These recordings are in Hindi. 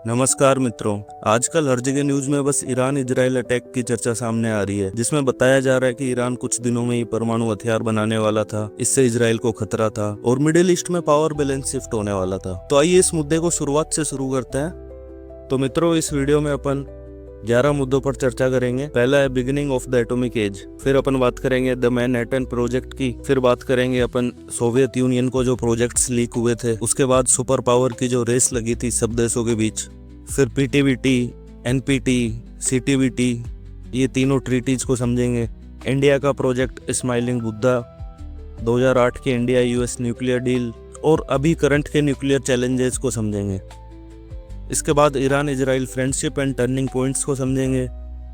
नमस्कार मित्रों। आजकल हर जगह न्यूज में बस ईरान इजराइल अटैक की चर्चा सामने आ रही है, जिसमें बताया जा रहा है कि ईरान कुछ दिनों में ही परमाणु हथियार बनाने वाला था। इससे इजराइल को खतरा था और मिडिल ईस्ट में पावर बैलेंस शिफ्ट होने वाला था। तो आइए इस मुद्दे को शुरुआत से शुरू करते हैं। तो मित्रों, इस वीडियो में अपन 11 मुद्दों पर चर्चा करेंगे। पहला है beginning of the atomic age, फिर अपन बात करेंगे द मैनहट्टन प्रोजेक्ट की, फिर बात करेंगे अपन सोवियत यूनियन को जो प्रोजेक्ट्स लीक हुए थे, उसके बाद सुपर पावर की जो रेस लगी थी सब देशों के बीच, फिर पीटीबीटी, एनपीटी, सीटीबीटी, ये तीनों ट्रीटीज को समझेंगे। इंडिया का प्रोजेक्ट स्माइलिंग बुद्धा, 2008 के इंडिया यूएस न्यूक्लियर डील और अभी करंट के न्यूक्लियर चैलेंजेस को समझेंगे। इसके बाद Iran Israel friendship and turning points को समझेंगे।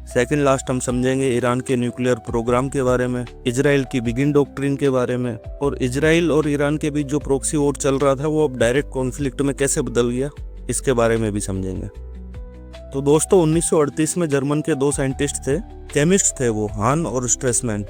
सेकंड लास्ट हम समझेंगे ईरान के न्यूक्लियर प्रोग्राम के बारे में, इजराइल की बिगिन डॉक्ट्रिन के बारे में, और इजराइल और ईरान के बीच जो प्रॉक्सी वॉर चल रहा था वो अब डायरेक्ट कॉन्फ्लिक्ट में कैसे बदल गया, इसके बारे में भी समझेंगे। तो दोस्तों, 1938 में जर्मन के दो साइंटिस्ट थे, केमिस्ट थे वो, हान और स्ट्रेसमैन।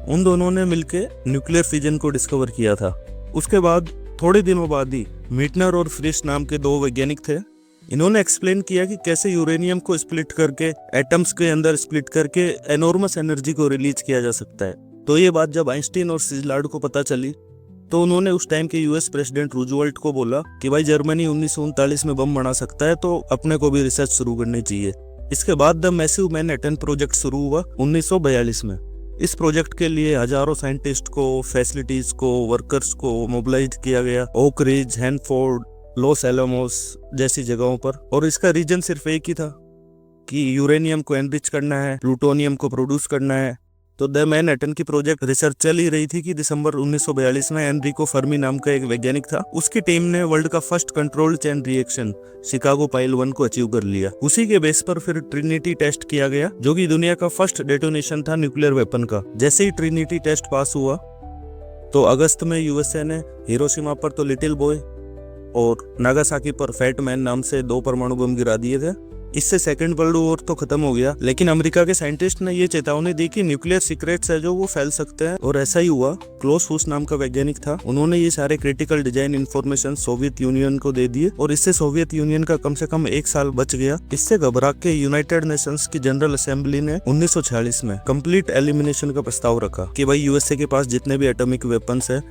उन दोनों ने मिलकर न्यूक्लियर फिजन को डिस्कवर किया था। उसके बाद थोड़े दिनों बाद ही मीटनर और फ्रिश नाम के दो वैज्ञानिक थे। इन्होंने एक्सप्लेन किया कि कैसे यूरेनियम को स्प्लिट करके, एटम्स के अंदर स्प्लिट करके एनॉर्मस एनर्जी को रिलीज किया जा सकता है। तो ये बात जब आइंस्टीन और सिजलार्ड को पता चली तो उन्होंने उस टाइम के यूएस प्रेसिडेंट रूजवेल्ट को बोला कि भाई जर्मनी 1939 में बम बना सकता है, तो अपने को भी रिसर्च शुरू करनी चाहिए। इसके बाद द मैसिव मैनहट्टन प्रोजेक्ट शुरू हुआ 1942 में। इस प्रोजेक्ट के लिए हजारों साइंटिस्ट को, फैसिलिटीज को, वर्कर्स को मोबिलाइज किया गया ओक रिज, हैनफोर्ड, लॉस एलमोस जैसी जगहों पर। और इसका रीजन सिर्फ एक ही था कि यूरेनियम को एनरिच करना है, प्लूटोनियम को प्रोड्यूस करना है। तो द मैनहट्टन की प्रोजेक्ट रिसर्च चल ही रही थी कि दिसंबर 1942 में एनरिको फर्मी नाम का एक वैज्ञानिक था, उसकी टीम ने वर्ल्ड का first controlled chain reaction Chicago pile 1 को अचीव कर लिया। उसी के बेस पर फिर ट्रिनिटी टेस्ट किया गया, जो कि दुनिया का फर्स्ट डेटोनेशन था न्यूक्लियर वेपन का। जैसे ही ट्रिनिटी टेस्ट पास हुआ तो अगस्त में यूएसए ने हिरोशिमा पर तो लिटिल बॉय और नागासाकी पर फैट मैन नाम से 2 परमाणु बम गिरा दिए थे। इससे सेकेंड वर्ल्ड वॉर तो खत्म हो गया, लेकिन अमेरिका के साइंटिस्ट ने ये चेतावनी दी कि न्यूक्लियर सीक्रेट्स है जो वो फैल सकते हैं। और ऐसा ही हुआ। क्लोस हुस नाम का वैज्ञानिक था, उन्होंने ये सारे critical design information Soviet union को दे दिए और इससे सोवियत यूनियन का कम से कम 1 साल बच गया। इससे घबरा के यूनाइटेड नेशंस की जनरल असेंबली ने 1946 में कंप्लीट एलिमिनेशन का प्रस्ताव रखा कि भाई यूएसए के पास जितने भी एटॉमिक वेपन्स है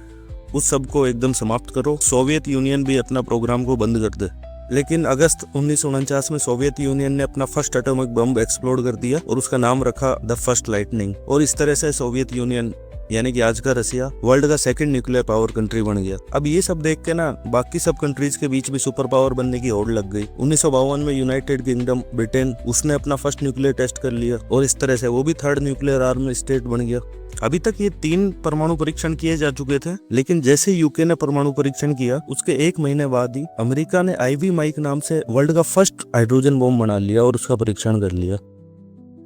उस सबको एकदम समाप्त करो, सोवियत यूनियन भी अपना प्रोग्राम को बंद कर दे। लेकिन अगस्त 1949 में सोवियत यूनियन ने अपना फर्स्ट एटॉमिक बम एक्सप्लोड कर दिया और उसका नाम रखा द फर्स्ट लाइटनिंग। और इस तरह से सोवियत यूनियन यानी कि आज का रसिया वर्ल्ड का सेकंड न्यूक्लियर पावर कंट्री बन गया। अब ये सब देख के ना बाकी सब कंट्रीज के बीच भी सुपर पावर बनने की होड़ लग गई। 1952 में यूनाइटेड किंगडम ब्रिटेन, उसने अपना फर्स्ट न्यूक्लियर टेस्ट कर लिया और इस तरह से वो भी थर्ड न्यूक्लियर आर्म स्टेट बन गया। अभी तक ये 3 परमाणु परीक्षण किए जा चुके थे, लेकिन जैसे यूके ने परमाणु परीक्षण किया उसके 1 महीने बाद ही अमेरिका ने आईवी माइक नाम से वर्ल्ड का फर्स्ट हाइड्रोजन बम बना लिया और उसका परीक्षण कर लिया।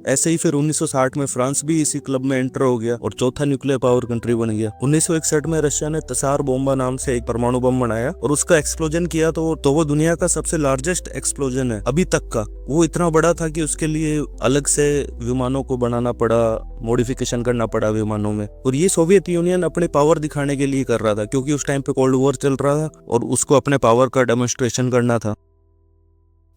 ऐसे ही फिर 1960 में फ्रांस भी इसी क्लब में एंटर हो गया और चौथा न्यूक्लियर पावर कंट्री बन गया। 1961 में रशिया ने तसार बोम्बा नाम से एक परमाणु बम बनाया और उसका एक्सप्लोजन किया तो वो दुनिया का सबसे लार्जेस्ट एक्सप्लोजन है अभी तक का। वो इतना बड़ा था कि उसके लिए अलग से विमानों को बनाना पड़ा, मॉडिफिकेशन करना पड़ा विमानों में। और ये सोवियत यूनियन अपने पावर दिखाने के लिए कर रहा था, क्योंकि उस टाइम पे कोल्ड वॉर चल रहा था और उसको अपने पावर का डेमोन्स्ट्रेशन करना था।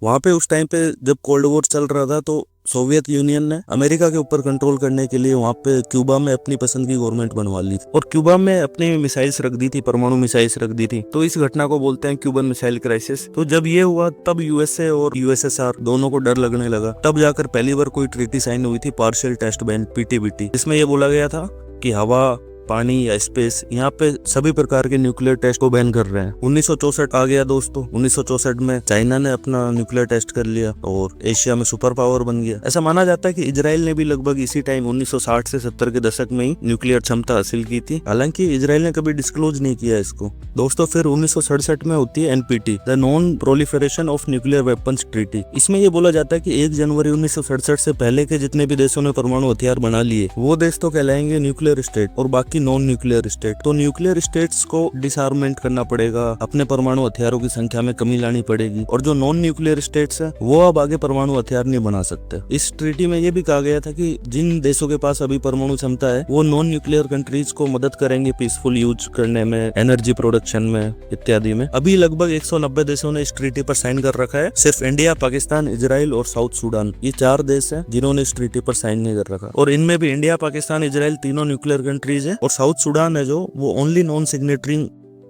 वहां पे उस टाइम पे जब कोल्ड वॉर चल रहा था तो सोवियत यूनियन ने अमेरिका के ऊपर कंट्रोल करने के लिए वहां पे क्यूबा में अपनी पसंद की गवर्नमेंट बनवा ली थी और क्यूबा में अपनी मिसाइल्स रख दी थी, परमाणु मिसाइल्स रख दी थी। तो इस घटना को बोलते हैं क्यूबन मिसाइल क्राइसिस। तो जब ये हुआ तब यूएसए और यूएसएसआर दोनों को डर लगने लगा। तब जाकर पहली बार कोई ट्रीटी साइन हुई थी, पार्शियल टेस्ट बैन पीटीबीटी, जिसमें ये बोला गया था कि हवा, पानी या स्पेस, यहाँ पे सभी प्रकार के न्यूक्लियर टेस्ट को बैन कर रहे हैं। 1964 आ गया दोस्तों। 1964 में चाइना ने अपना न्यूक्लियर टेस्ट कर लिया और एशिया में सुपर पावर बन गया। ऐसा माना जाता है कि इजराइल ने भी लगभग इसी टाइम 1960 से 70 के दशक में ही न्यूक्लियर क्षमता हासिल की थी, हालांकि इजराइल ने कभी डिस्क्लोज नहीं किया इसको। दोस्तों, फिर 1967 में होती है NPT, the non proliferation of nuclear weapons treaty. इसमें यह बोला जाता है कि 1 जनवरी 1967 से पहले के जितने भी देशों ने परमाणु हथियार बना लिए वो देश तो कहलाएंगे न्यूक्लियर स्टेट और बाकी कि नॉन न्यूक्लियर स्टेट। तो न्यूक्लियर स्टेट्स को डिसआर्मेंट करना पड़ेगा, अपने परमाणु हथियारों की संख्या में कमी लानी पड़ेगी, और जो नॉन न्यूक्लियर स्टेट्स है वो अब आगे परमाणु हथियार नहीं बना सकते। इस ट्रीटी में ये भी कहा गया था कि जिन देशों के पास अभी परमाणु क्षमता है वो नॉन न्यूक्लियर कंट्रीज को मदद करेंगे पीसफुल यूज करने में, एनर्जी प्रोडक्शन में इत्यादि में। अभी लगभग 190 देशों ने इस ट्रीटी पर साइन कर रखा है। सिर्फ इंडिया, पाकिस्तान, इजराइल और साउथ सुडान, ये 4 देश हैं जिन्होंने इस ट्रीटी पर साइन नहीं कर रखा। और इनमें भी इंडिया, पाकिस्तान, इजराइल तीनों न्यूक्लियर कंट्रीज है, और साउथ सुडान है जो वो ओनली नॉन सिग्नेटरी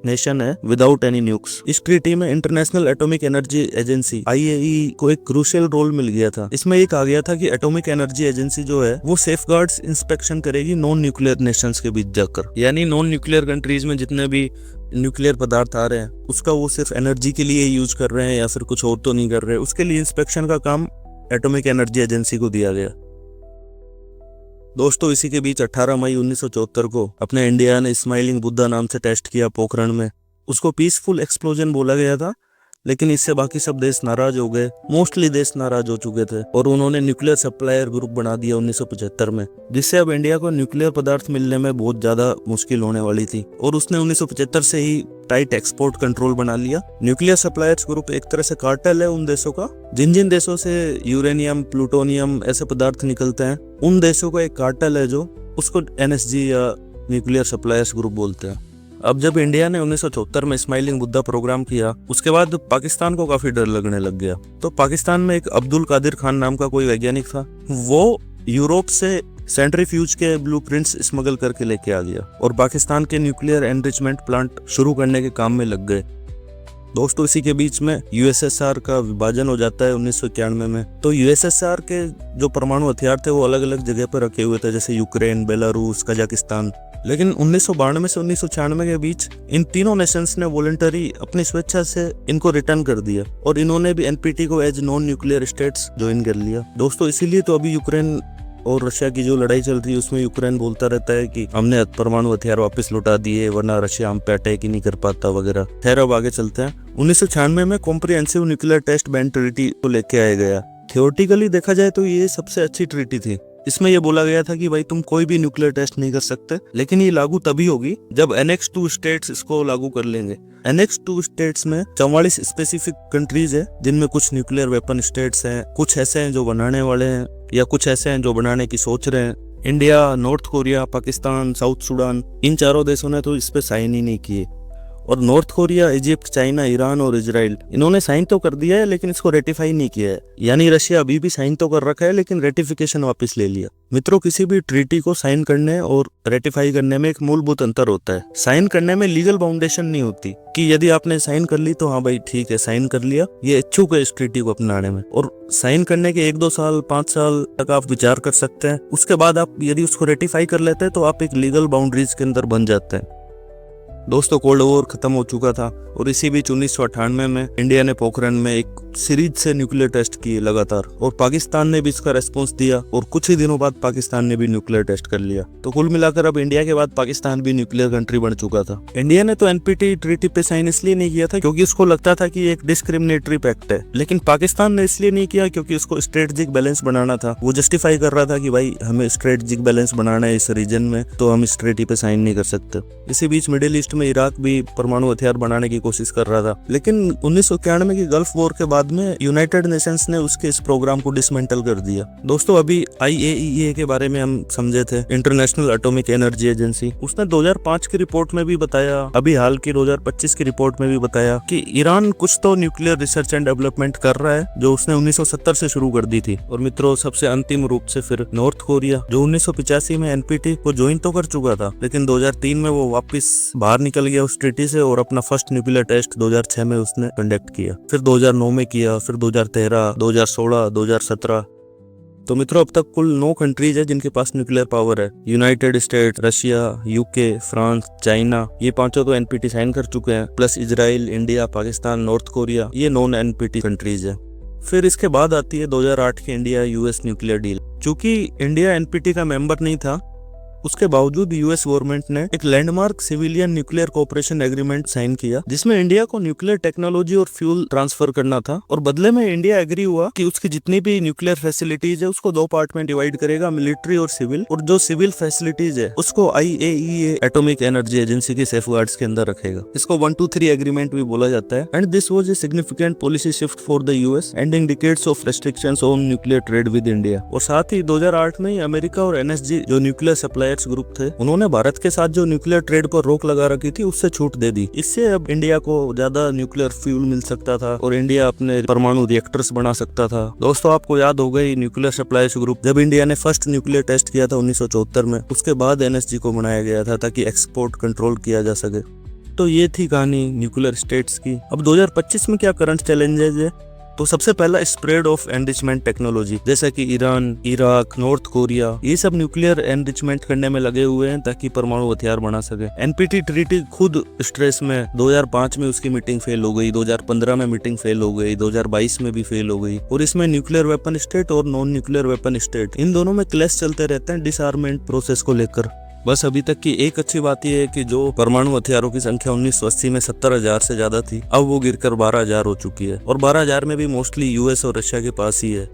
नेशन है विदाउट एनी न्यूक्स। इस ट्रीटी में international atomic energy agency IAEA को एक क्रूशियल रोल मिल गया था। इसमें ये कहा गया था कि एटॉमिक एनर्जी एजेंसी जो है वो सेफगार्ड्स इंस्पेक्शन करेगी नॉन न्यूक्लियर नेशंस के बीच जाकर, यानी नॉन न्यूक्लियर कंट्रीज में जितने भी न्यूक्लियर पदार्थ आ रहे हैं उसका वो सिर्फ एनर्जी के लिए यूज कर रहे हैं या फिर कुछ और तो नहीं कर रहे, उसके लिए इंस्पेक्शन का काम एटॉमिक एनर्जी एजेंसी को दिया गया। दोस्तों, इसी के बीच 18 मई 1974 को अपने इंडिया ने स्माइलिंग बुद्धा नाम से टेस्ट किया पोखरण में। उसको पीसफुल एक्सप्लोजन बोला गया था, लेकिन इससे बाकी सब देश नाराज हो गए, मोस्टली देश नाराज हो चुके थे, और उन्होंने न्यूक्लियर सप्लायर ग्रुप बना दिया 1975 में, जिससे अब इंडिया को न्यूक्लियर पदार्थ मिलने में बहुत ज्यादा मुश्किल होने वाली थी। और उसने 1975 से ही टाइट एक्सपोर्ट कंट्रोल बना लिया। न्यूक्लियर सप्लायर्स ग्रुप एक तरह से कार्टेल है उन देशों का, जिन जिन देशों से यूरेनियम, प्लूटोनियम ऐसे पदार्थ निकलते हैं, उन देशों का एक कार्टेल है जो उसको NSG या न्यूक्लियर सप्लायर्स ग्रुप बोलते हैं। अब जब इंडिया ने 1974 में स्माइलिंग बुद्धा प्रोग्राम किया, उसके बाद पाकिस्तान को काफी डर लगने लग गया। तो पाकिस्तान में एक अब्दुल कादिर खान नाम का कोई वैज्ञानिक था, वो यूरोप से सेंट्रीफ्यूज के ब्लूप्रिंट्स स्मगल करके लेके आ गया और पाकिस्तान के न्यूक्लियर एनरिचमेंट प्लांट शुरू करने के काम में लग गए। दोस्तों, इसी के बीच में USSR का विभाजन हो जाता है 1991 में। तो USSR के जो परमाणु हथियार थे वो अलग अलग जगह पर रखे हुए थे, जैसे यूक्रेन, बेलारूस, कजाकिस्तान। लेकिन 1992 से 1996 के बीच इन तीनों नेशंस ने वॉलंटरी अपनी स्वेच्छा से इनको रिटर्न कर दिया, और इन्होंने भी NPT को as non nuclear states join कर लिया। दोस्तों, इसीलिए तो अभी यूक्रेन और रशिया की जो लड़ाई चल रही है उसमें यूक्रेन बोलता रहता है कि हमने परमाणु हथियार वापस लौटा दिए, वरना रशिया हम पे अटैक ही नहीं कर पाता वगैरह। खैर, अब आगे चलते हैं। 1996 में comprehensive nuclear test ban treaty को लेके आया गया। थियोरेटिकली देखा जाए तो ये सबसे अच्छी ट्रीटी थी। इसमें यह बोला गया था कि भाई तुम कोई भी न्यूक्लियर टेस्ट नहीं कर सकते, लेकिन ये लागू तभी होगी जब Annex 2 स्टेट्स इसको लागू कर लेंगे। Annex 2 स्टेट्स में 44 स्पेसिफिक कंट्रीज है, जिनमें कुछ न्यूक्लियर वेपन स्टेट्स हैं, कुछ ऐसे हैं जो बनाने वाले हैं, या कुछ ऐसे हैं जो बनाने की सोच रहे हैं। India, North Korea, Pakistan, South Sudan, इन चारों देशों ने तो इस पे साइन ही नहीं किए। और north Korea, Egypt, China, Iran और इजराइल, इन्होंने साइन तो कर दिया है लेकिन इसको रेटिफाई नहीं किया है। यानी रशिया अभी भी साइन तो कर रखा है लेकिन रेटिफिकेशन वापस ले लिया। मित्रों, किसी भी ट्रीटी को साइन करने और रेटिफाई करने में एक मूलभूत अंतर होता है। साइन करने में लीगल बाउंडेशन नहीं होती कि यदि आपने साइन कर ली तो हाँ भाई ठीक है, साइन कर लिया, ये इच्छुक है इस ट्रीटी को अपनाने में। और साइन करने के 1-2 साल, 5 साल तक आप विचार कर सकते हैं। उसके बाद आप यदि उसको रेटिफाई कर लेते हैं तो आप एक लीगल बाउंड्रीज के अंदर बन जाते हैं। दोस्तों, कोल्ड वॉर खत्म हो चुका था, और इसी बीच 1998 में इंडिया ने पोखरण में एक सीरीज से न्यूक्लियर टेस्ट किए लगातार, और पाकिस्तान ने भी इसका रेस्पॉन्स दिया, और कुछ ही दिनों बाद पाकिस्तान ने भी न्यूक्लियर टेस्ट कर लिया। तो कुल मिलाकर अब इंडिया के बाद पाकिस्तान भी न्यूक्लियर कंट्री बन चुका था। इंडिया ने तो NPT ट्रीटी पे साइन इसलिए नहीं किया था क्योंकि उसको लगता था कि एक डिस्क्रिमिनेटरी पैक्ट है, लेकिन पाकिस्तान ने इसलिए नहीं किया क्योंकि उसको स्ट्रेटेजिक बैलेंस बनाना था। वो जस्टिफाई कर रहा था कि भाई हमें स्ट्रेटेजिक बैलेंस बनाना है इस रीजन में, तो हम इस ट्रीटी पे साइन नहीं कर सकते। इसी बीच मिडिल ईस्ट में इराक भी परमाणु हथियार बनाने की कोशिश कर रहा था, लेकिन 1991 की गल्फ वॉर के बाद में यूनाइटेड नेशंस ने उसके इस प्रोग्राम को डिसमेंटल कर दिया। दोस्तों, अभी IAEA के बारे में हम समझे थे, इंटरनेशनल एटॉमिक एनर्जी एजेंसी, उसने 2005 की रिपोर्ट में भी बताया, अभी हाल की 2025 की रिपोर्ट में भी बताया कि ईरान कुछ तो न्यूक्लियर रिसर्च एंड डेवलपमेंट कर रहा है जो उसने 1970 से शुरू कर दी थी। और मित्रों, सबसे अंतिम रूप से फिर नॉर्थ कोरिया, जो 1985 में NPT को ज्वाइन तो कर चुका था, लेकिन 2003 में वो वापस बाहर निकल गया उस ट्रीटी से, और अपना फर्स्ट न्यूक्लियर टेस्ट 2006 में उसने कंडक्ट किया, फिर 2009 में किया, फिर 2013, 2016, 2017। तो मित्रों, अब तक कुल 9 कंट्रीज है जिनके पास न्यूक्लियर पावर है। United State, Russia, UK, France, China, ये पांचों तो NPT साइन कर चुके हैं, plus Israel, India, Pakistan, North Korea, ये नॉन NPT कंट्रीज है। फिर इसके बाद आती है 2008 की इंडिया US न्यूक्लियर डील। चूंकि इंडिया NPT का मेंबर नहीं था, उसके बावजूद यूएस गवर्नमेंट ने एक landmark civilian nuclear cooperation agreement sign किया, जिसमें इंडिया को न्यूक्लियर टेक्नोलॉजी और फ्यूल ट्रांसफर करना था। और बदले में इंडिया एग्री हुआ कि उसकी जितनी भी न्यूक्लियर फैसिलिटीज है उसको 2 पार्ट में डिवाइड करेगा, मिलिट्री और सिविल, और जो सिविल फैसिलिटीज है उसको IAEA एटॉमिक एनर्जी एजेंसी के सेफगार्ड्स के अंदर रखेगा। इसको 123 एग्रीमेंट भी बोला जाता है। And this was a significant policy shift for the US, ending decades of restrictions on nuclear trade with India. और साथ ही 2008 में अमेरिका और NSG जो न्यूक्लियर सप्लायर्स ग्रुप थे, उन्होंने भारत के साथ जो न्यूक्लियर ट्रेड पर रोक लगा रखी थी उससे छूट दे दी। इससे अब इंडिया को ज्यादा न्यूक्लियर फ्यूल मिल सकता था और इंडिया अपने परमाणु रिएक्टर्स बना सकता था। दोस्तों, आपको याद होगा न्यूक्लियर सप्लायर्स ग्रुप जब इंडिया ने फर्स्ट न्यूक्लियर टेस्ट किया था 1974 में, उसके बाद NSG को बनाया गया था ताकि एक्सपोर्ट कंट्रोल किया जा सके। तो ये थी कहानी न्यूक्लियर स्टेट्स की। अब 2025 में क्या करंट चैलेंजेस है? तो सबसे पहला स्प्रेड ऑफ एनरिचमेंट टेक्नोलॉजी, जैसा कि ईरान, इराक, नॉर्थ कोरिया, ये सब न्यूक्लियर एनरिचमेंट करने में लगे हुए हैं ताकि परमाणु हथियार बना सके। NPT ट्रीटी खुद स्ट्रेस में 2005 में उसकी मीटिंग फेल हो गई, 2015 में मीटिंग फेल हो गई, 2022 में भी फेल हो गई। और इसमें न्यूक्लियर वेपन स्टेट और नॉन न्यूक्लियर वेपन स्टेट, इन दोनों में क्लैश चलते रहते हैं डिसआर्मेंट प्रोसेस को लेकर। बस अभी तक की एक अच्छी बात यह है कि जो परमाणु हथियारों की संख्या 1980 में 70,000 से ज्यादा थी, अब वो गिरकर 12,000 हो चुकी है। और 12,000 में भी मोस्टली US और रशिया के पास ही है।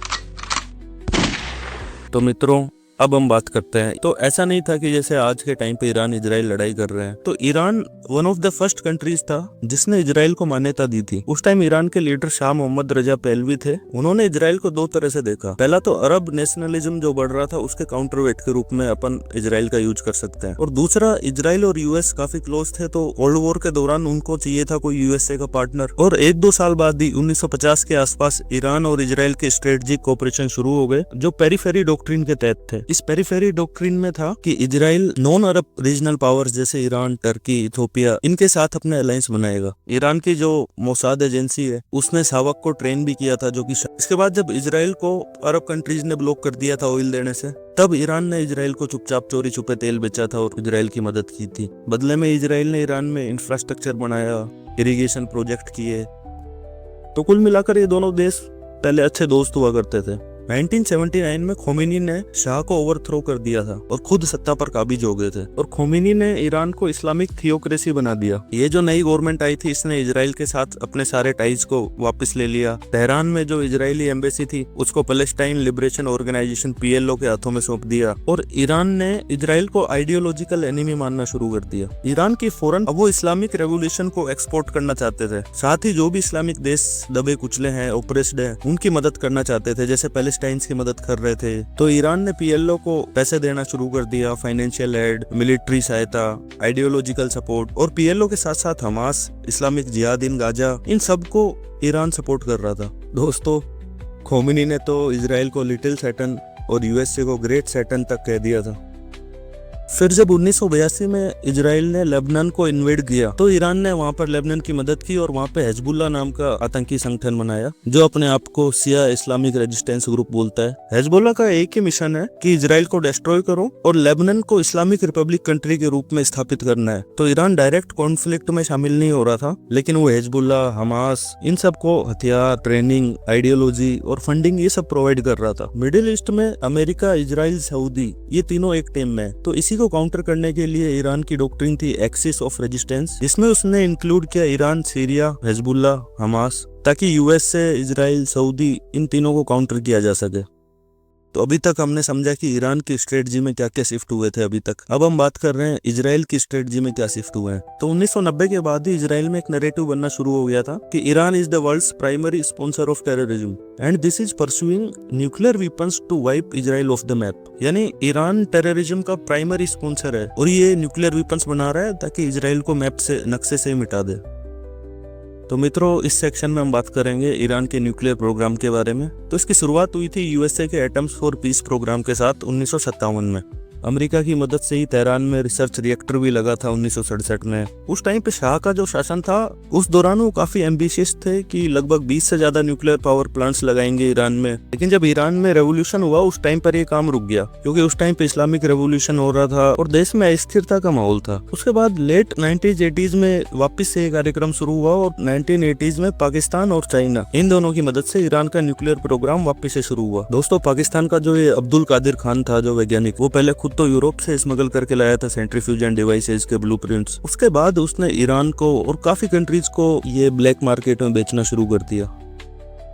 तो मित्रों, अब हम बात करते हैं। तो ऐसा नहीं था कि जैसे आज के टाइम पे ईरान इजराइल लड़ाई कर रहे हैं। तो Iran one of the first countries था जिसने इजराइल को मान्यता दी थी। उस टाइम ईरान के leader Shah Mohammad Reza Pahlavi थे। उन्होंने इजराइल को 2 तरह से देखा। पहला तो अरब नेशनलिज्म जो बढ़ रहा था उसके काउंटरवेट के रूप में अपन इजराइल का यूज कर सकते हैं। और दूसरा, इजराइल और US काफी क्लोज थे, तो कोल्ड वॉर के दौरान उनको चाहिए था कोई USA का पार्टनर। और 1-2 साल बाद ही 1950 के आसपास ईरान और इजराइल के स्ट्रेटेजिक कोऑपरेशन शुरू हो गए, जो पेरीफेरी डॉक्ट्रिन के तहत थे। इस पेरीफेरी डॉक्ट्रिन में था कि इजराइल नॉन अरब रीजनल पावर्स जैसे ईरान, टर्की, इथोपिया, इनके साथ अपने अलायंस बनाएगा। ईरान की जो मोसाद एजेंसी है उसने सावक को ट्रेन भी किया था, जो कि इसके बाद जब इजराइल को अरब कंट्रीज ने ब्लॉक कर दिया था ऑयल देने से, तब ईरान ने इजराइल को चुपचाप चोरी छुपे तेल बेचा था और इजराइल की मदद की थी। बदले में इजराइल ने ईरान में इंफ्रास्ट्रक्चर बनाया, इरिगेशन प्रोजेक्ट किए। तो कुल मिलाकर ये दोनों देश पहले अच्छे दोस्त हुआ करते थे। 1979 में खोमेनी ने शाह को ओवरथ्रो कर दिया था और खुद सत्ता पर काबिज हो गए थे। और खोमेनी ने ईरान को इस्लामिक थियोक्रेसी बना दिया। ये जो नई गवर्नमेंट आई थी, इसने इजराइल के साथ अपने सारे टाइज को वापस ले लिया। तेहरान में जो इजरायली एम्बेसी थी उसको पैलेस्टाइन लिबरेशन ऑर्गेनाइजेशन PLO के हाथों में सौंप दिया। और ईरान ने इजराइल को आइडियोलॉजिकल एनिमी मानना शुरू कर दिया। ईरान की फौरन अब वो इस्लामिक रेवोल्यूशन को एक्सपोर्ट करना चाहते थे। साथ ही जो भी इस्लामिक देश दबे कुचले हैं, ओप्रेस्ड हैं, उनकी मदद करना चाहते थे, जैसे पैलेस्टाइन की मदद कर रहे थे। तो ईरान ने PLO को पैसे देना शुरू कर दिया, फाइनेंशियल एड, मिलिट्री सहायता, आइडियोलॉजिकल सपोर्ट। और PLO के साथ साथ हमास, इस्लामिक जिहाद इन गाजा, इन सब को ईरान सपोर्ट कर रहा था। दोस्तों, खोमेनी ने तो इजराइल को लिटिल सैटन और USA को ग्रेट सैटन तक कह दिया था। फिर जब 1982 में इजराइल ने लेबनान को इन्वेड किया, तो ईरान ने वहां पर लेबनान की मदद की और वहां पे हिजबुल्लाह नाम का आतंकी संगठन बनाया, जो अपने आप को शिया इस्लामिक रेजिस्टेंस ग्रुप बोलता है। हिजबुल्लाह का एक ही मिशन है कि इजराइल को डिस्ट्रॉय करो और लेबनान को इस्लामिक रिपब्लिक कंट्री के रूप में स्थापित करना है। तो ईरान डायरेक्ट कॉन्फ्लिक्ट में शामिल नहीं हो रहा था, लेकिन वो हिजबुल्लाह, हमास, इन सबको हथियार, ट्रेनिंग, आइडियोलॉजी और फंडिंग ये सब प्रोवाइड कर रहा था। मिडिल ईस्ट में अमेरिका, इजराइल, सऊदी, ये तीनों एक टीम में। तो इसी को काउंटर करने के लिए ईरान की डॉक्ट्रिन थी एक्सिस ऑफ रेजिस्टेंस, जिसमें उसने इंक्लूड किया ईरान, सीरिया, हिजबुल्लाह, हमास, ताकि US से इजराइल, सऊदी, इन तीनों को काउंटर किया जा सके। तो अभी तक हमने समझा कि ईरान की स्ट्रेटजी में क्या क्या शिफ्ट हुए थे अभी तक। अब हम बात कर रहे हैं इजराइल की स्ट्रेटजी में क्या शिफ्ट हुए हैं। तो 1990 के बाद ही इजराइल में एक नैरेटिव बनना शुरू हो गया था कि Iran is the world's primary sponsor of terrorism and this is pursuing nuclear weapons to wipe Israel off the map. यानी ईरान टेररिज्म का प्राइमरी स्पॉन्सर है और ये न्यूक्लियर वेपन्स बना रहा है ताकि इजराइल को मैप से, नक्शे से मिटा दे। तो मित्रों, इस सेक्शन में हम बात करेंगे ईरान के न्यूक्लियर प्रोग्राम के बारे में। तो इसकी शुरुआत हुई थी USA के एटम्स फॉर पीस प्रोग्राम के साथ 1957 में। अमेरिका की मदद से ही तेहरान में रिसर्च रिएक्टर भी लगा था 1967 में। उस टाइम पे शाह का जो शासन था, उस दौरान वो काफी एम्बिशियस थे कि लगभग 20 से ज्यादा न्यूक्लियर पावर प्लांट्स लगाएंगे ईरान में। लेकिन जब ईरान में रेवोल्यूशन हुआ, उस टाइम पर ये काम रुक गया, क्योंकि उस टाइम पे इस्लामिक रेवोल्यूशन हो रहा था और देश में अस्थिरता का माहौल था। उसके बाद लेट 1980s में वापस से कार्यक्रम शुरू हुआ और 1980s में पाकिस्तान और चाइना, इन दोनों की मदद से ईरान का न्यूक्लियर प्रोग्राम वापस से शुरू हुआ। दोस्तों, पाकिस्तान का जो ये अब्दुल कादिर खान था, जो वैज्ञानिक, वो पहले खुद तो यूरोप से स्मगल करके लाया था सेंट्रीफ्यूजन डिवाइसेस के ब्लूप्रिंट्स। उसके बाद उसने ईरान को और काफी कंट्रीज को ये ब्लैक मार्केट में बेचना शुरू कर दिया।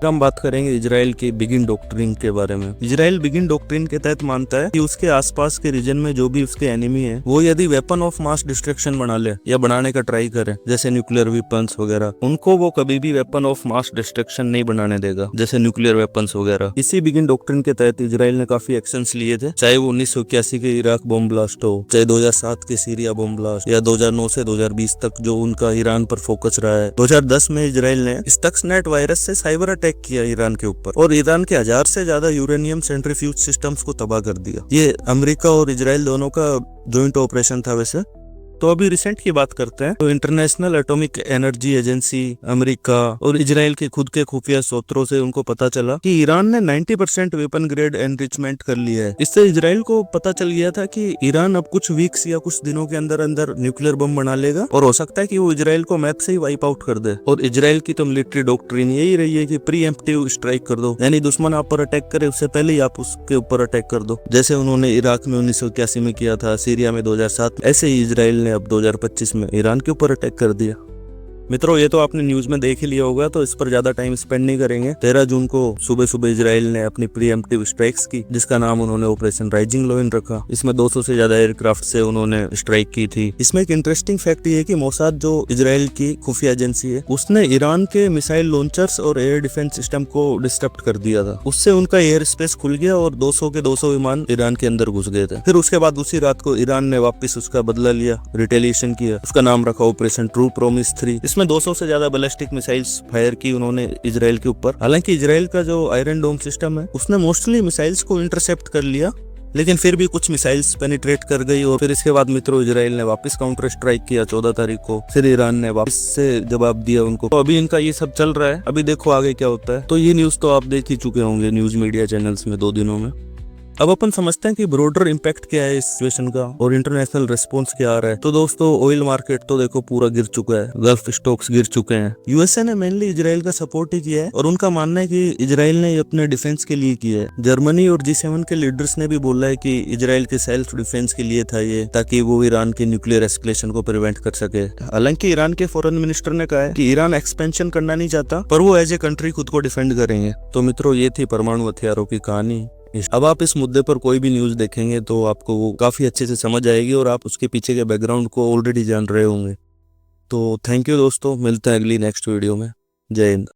हम बात करेंगे इजराइल की बिगिन डॉक्ट्रिन के बारे में। इजराइल बिगिन डॉक्ट्रिन के तहत मानता है कि उसके आसपास के रीजन में जो भी उसके एनिमी है वो यदि वेपन ऑफ मास डिस्ट्रक्शन बना ले या बनाने का ट्राई करे, जैसे न्यूक्लियर वेपन्स वगैरह, उनको वो कभी भी वेपन ऑफ मास डिस्ट्रक्शन नहीं बनाने देगा, जैसे न्यूक्लियर वेपन्स वगैरह। इसी बिगिन डॉक्ट्रिन के तहत इजराइल ने काफी एक्शंस लिए थे, चाहे वो 1981 के इराक बॉम्ब ब्लास्ट हो, चाहे 2007 के सीरिया बॉम्ब ब्लास्ट, या 2009 से 2020 तक जो उनका ईरान पर फोकस रहा है। 2010 में इजराइल ने स्टक्सनेट वायरस से साइबर अटैक किया ईरान के ऊपर और ईरान के 1000 से ज्यादा यूरेनियम सेंट्रीफ्यूज सिस्टम्स को तबाह कर दिया। ये अमेरिका और इजराइल दोनों का जॉइंट ऑपरेशन था वैसे। तो अभी रिसेंट की बात करते हैं तो international atomic energy agency, America और इजराइल के खुद के खुफिया सूत्रों से उनको पता चला कि ईरान ने 90% वेपन ग्रेड एनरिचमेंट कर लिया है। इससे इजराइल को पता चल गया था कि ईरान अब कुछ वीक्स या कुछ दिनों के अंदर अंदर न्यूक्लियर बम बना लेगा और हो सकता है कि वो इजराइल को मैप से ही वाइप आउट कर दे। और इजराइल की तो मिलिट्री डॉक्ट्रिन यही रही है कि प्रीएम्प्टिव स्ट्राइक कर दो, यानी दुश्मन आप पर अटैक करे उससे पहले ही आप उसके ऊपर अटैक कर दो, जैसे उन्होंने इराक में 1981 में किया था, सीरिया में 2007, ऐसे ही इजराइल ने अब 2025 में ईरान के ऊपर अटैक कर दिया। मित्रों, ये तो आपने न्यूज में देख ही लिया होगा, तो इस पर ज्यादा टाइम स्पेंड नहीं करेंगे। 13 जून को सुबह सुबह इजराइल ने अपनी प्रीएम्प्टिव स्ट्राइक्स की, जिसका नाम उन्होंने ऑपरेशन राइजिंग लायन रखा। इसमें 200 से ज्यादा एयरक्राफ्ट से उन्होंने स्ट्राइक की थी। इसमें एक इंटरेस्टिंग फैक्ट ये है कि मोसाद जो इजराइल की खुफिया एजेंसी है, उसने ईरान के मिसाइल लॉन्चर्स और एयर डिफेंस सिस्टम को डिस्टर्ब कर दिया था। उससे उनका एयर स्पेस खुल गया और 200 के 200 विमान ईरान के अंदर घुस गए थे। फिर उसके बाद उसी रात को ईरान ने वापस उसका बदला लिया, रिटेलिएशन किया। उसका नाम रखा ऑपरेशन ट्रू प्रॉमिस 3। इसमें 200 से ज्यादा बैलिस्टिक मिसाइल्स फायर की उन्होंने इजराइल के ऊपर। हालांकि इजराइल का जो आयरन डोम सिस्टम है उसने मोस्टली मिसाइल्स को इंटरसेप्ट कर लिया, लेकिन फिर भी कुछ मिसाइल्स पेनिट्रेट कर गई। और फिर इसके बाद मित्रों इजराइल ने वापस काउंटर स्ट्राइक किया 14 तारीख को। फिर ईरान ने वापस से जवाब दिया उनको। तो अभी इनका ये सब चल रहा है, अभी देखो आगे क्या होता है। तो ये न्यूज तो आप देख ही चुके होंगे न्यूज मीडिया चैनल्स में 2 दिनों में। अब अपन समझते हैं कि ब्रॉडर इम्पैक्ट क्या है इस सिचुएशन का और इंटरनेशनल रिस्पॉन्स क्या आ रहा है। तो दोस्तों, ऑयल मार्केट तो देखो पूरा गिर चुका है, गल्फ स्टॉक्स गिर चुके हैं। यूएसए ने मेनली इजराइल का सपोर्ट ही किया है और उनका मानना है कि इजराइल ने अपने डिफेंस के लिए किया है। जर्मनी और G7 के लीडर्स ने भी बोला है कि इजराइल के सेल्फ डिफेंस के लिए था ये, ताकि वो ईरान के न्यूक्लियर एस्केलेशन को प्रिवेंट कर सके। हालांकि ईरान के फॉरेन मिनिस्टर ने कहा है कि ईरान एक्सपेंशन करना नहीं चाहता, पर वो एज ए कंट्री खुद को डिफेंड करेंगे। तो मित्रों, ये थी परमाणु हथियारों की कहानी। अब आप इस मुद्दे पर कोई भी न्यूज देखेंगे तो आपको वो काफी अच्छे से समझ आएगी और आप उसके पीछे के बैकग्राउंड को ऑलरेडी जान रहे होंगे। तो थैंक यू दोस्तों, मिलते हैं अगली नेक्स्ट वीडियो में। जय हिंद।